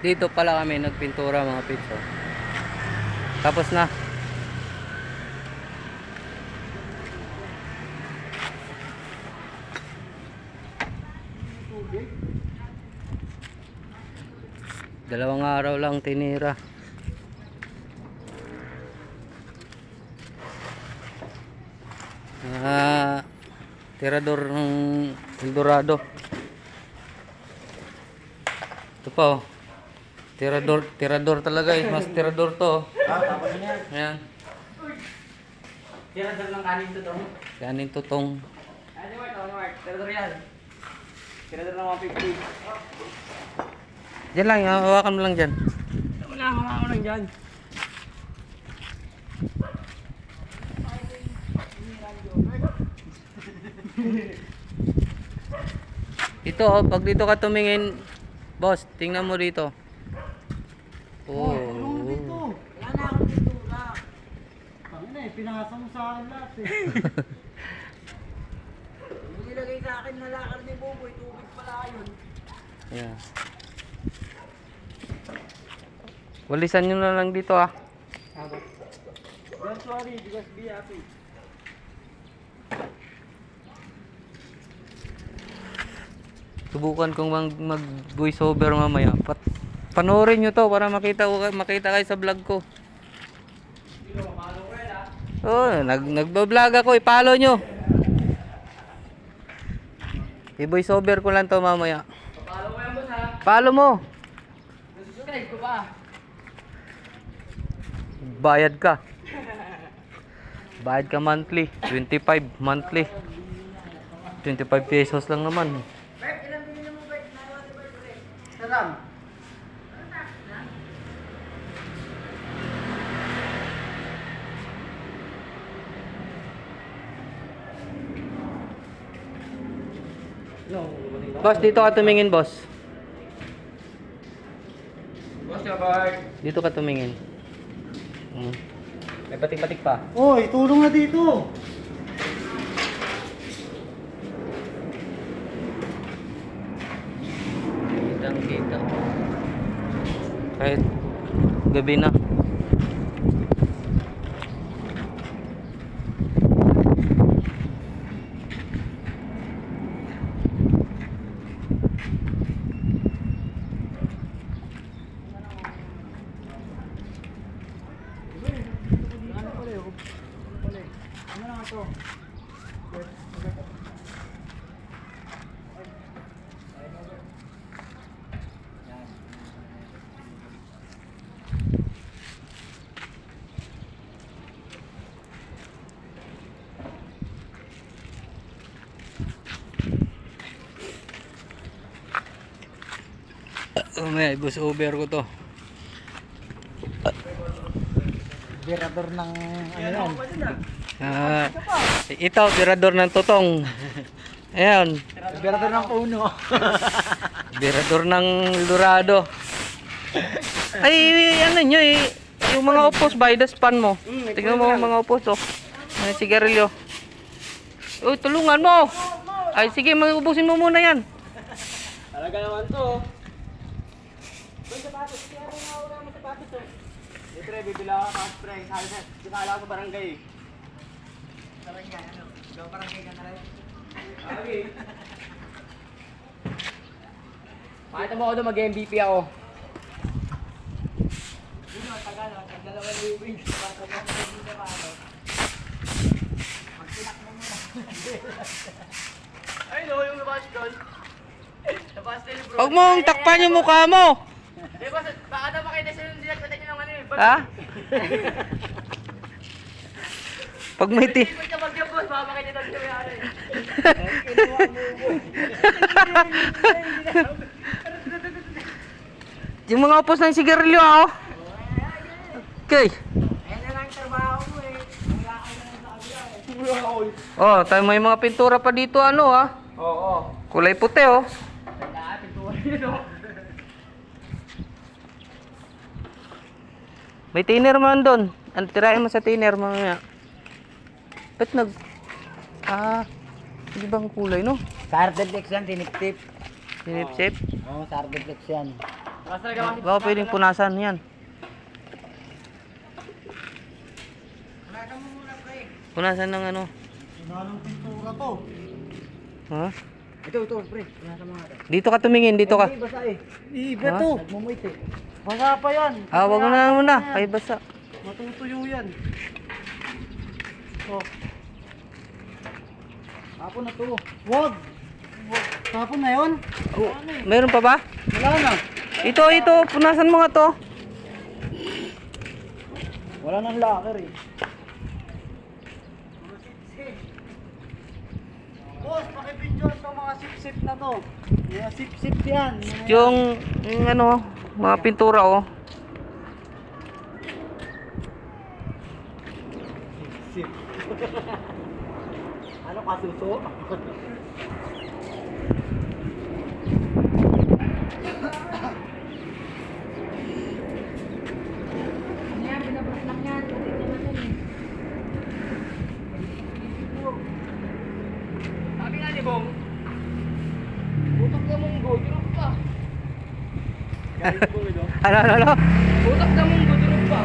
Dito pala kami nagpintura mga pitso. Tapos na. Dalawang araw lang tinira. Tirador ng Eldorado. Ito pa oh. Tirador talaga eh. Mas tirador to. Tapos niya. Ayan. Tirador ng kanin tutong. Kanin tutong. Ano Mark? Tirador yan. Tirador ng 150. Diyan lang, hawakan mo lang dyan. Wala, hawakan ko lang dyan. Ito oh, pag dito ka tumingin, boss, tingnan mo dito. Oh. Wala na akong pintura. Pangina eh, pinasa mo sa akin lahat eh. Nilagay sa akin na lakar ni Boboy, tubig pala yun. Yeah. Walisan nyo na lang dito ah. Don't worry, because be happy. Subukan kong mag voice over mamaya. Panoorin nyo to para makita kayo sa vlog ko. Oh, nagbo-vlog ako, i-follow nyo. I-voice over ko lang to mamaya. Follow mo yan boss ha. Follow mo. Subscribe ko ba? Bayad ka. Bayad ka monthly. 25 monthly. 25 pesos lang naman. Bert, ilan bilhin mo Bert? Naiwan ni Bert ulit. Saram. Boss, dito ka tumingin, boss. Boss ka Bert. Dito ka tumingin. May batik-batik pa. Oy, tulong na dito. Kitang kita. Kahit gabi na. Ano na ito? May bus over ko to. Birador ng ano yan? Ito, tirador ng tutong. Ayan, Birador ng puno. tirador ng Eldorado. Ay, ano nyo eh. Yung mga upos, by the span mo. Tingnan mo mga upos oh. May sigarilyo. Uy, tulungan mo. Ay, sige, ubusin mo muna yan. Talaga naman to. Uy, sapatos. Kaya ako nakawala mo sapatos oh. Pre, bibila ka ng spray. Sinala ko sa barangay. Barangay, ano? Ikaw barangay ka na rin? Okay. Pakita mo ako doon, mag-MVP ako. Yun o, tagal o. Tag-dalawa living. Pakita mo ako doon na paano. Magsinak mo muna. Ay no, yung labas doon. Labas din bro. Huwag mong takpan yung mukha mo. Di ba, baka daw makita siya yung dinagpatan niya ng ano eh. Ha? Pag may Hindi mo siya mag-boss, baka makita daw siya yung ano eh. Yung mga upos ng sigarilyo ah oh. Okay. Ayan na lang trabaho mo eh. Wala ka na lang sa kabila eh. Oh, tayo may mga pintura pa dito ano ah. Oo. Kulay puti oh. Tanda, pintuan yun o. May thinner man doon. Ang tirahin mo sa thinner mamaya. Ba't hindi bang kulay no? Sardeflex yan, tinip-tip. Sinip-sip. Oo, sardeflex yan. Baka pwedeng punasan yan. Punasan ng ano? Sinalong pintura to. Ha? Ito, pre. Nasa mga ito. Dito ka tumingin, dito ka. Basa eh. Iba Ha? to. Nagmumuit eh. Basa pa yan. Ah, wag mo na muna. Kay basa. Matutuyo yan. Oh. Tapon na to. Wag. Tapon na yun. Oh, mayroon pa ba? Wala na. Ito, punasan mo nga to. Wala nang locker eh. Boss, pakipidyo ito mga sip-sip na to. Mga sip-sip yan. Yung ano, mga pintura oh. Sip. Ano kasuso? Sabi nga ni Bong, utak na munggo, durog pa. Galing Bong ito. Ano? Utak na munggo, durog pa.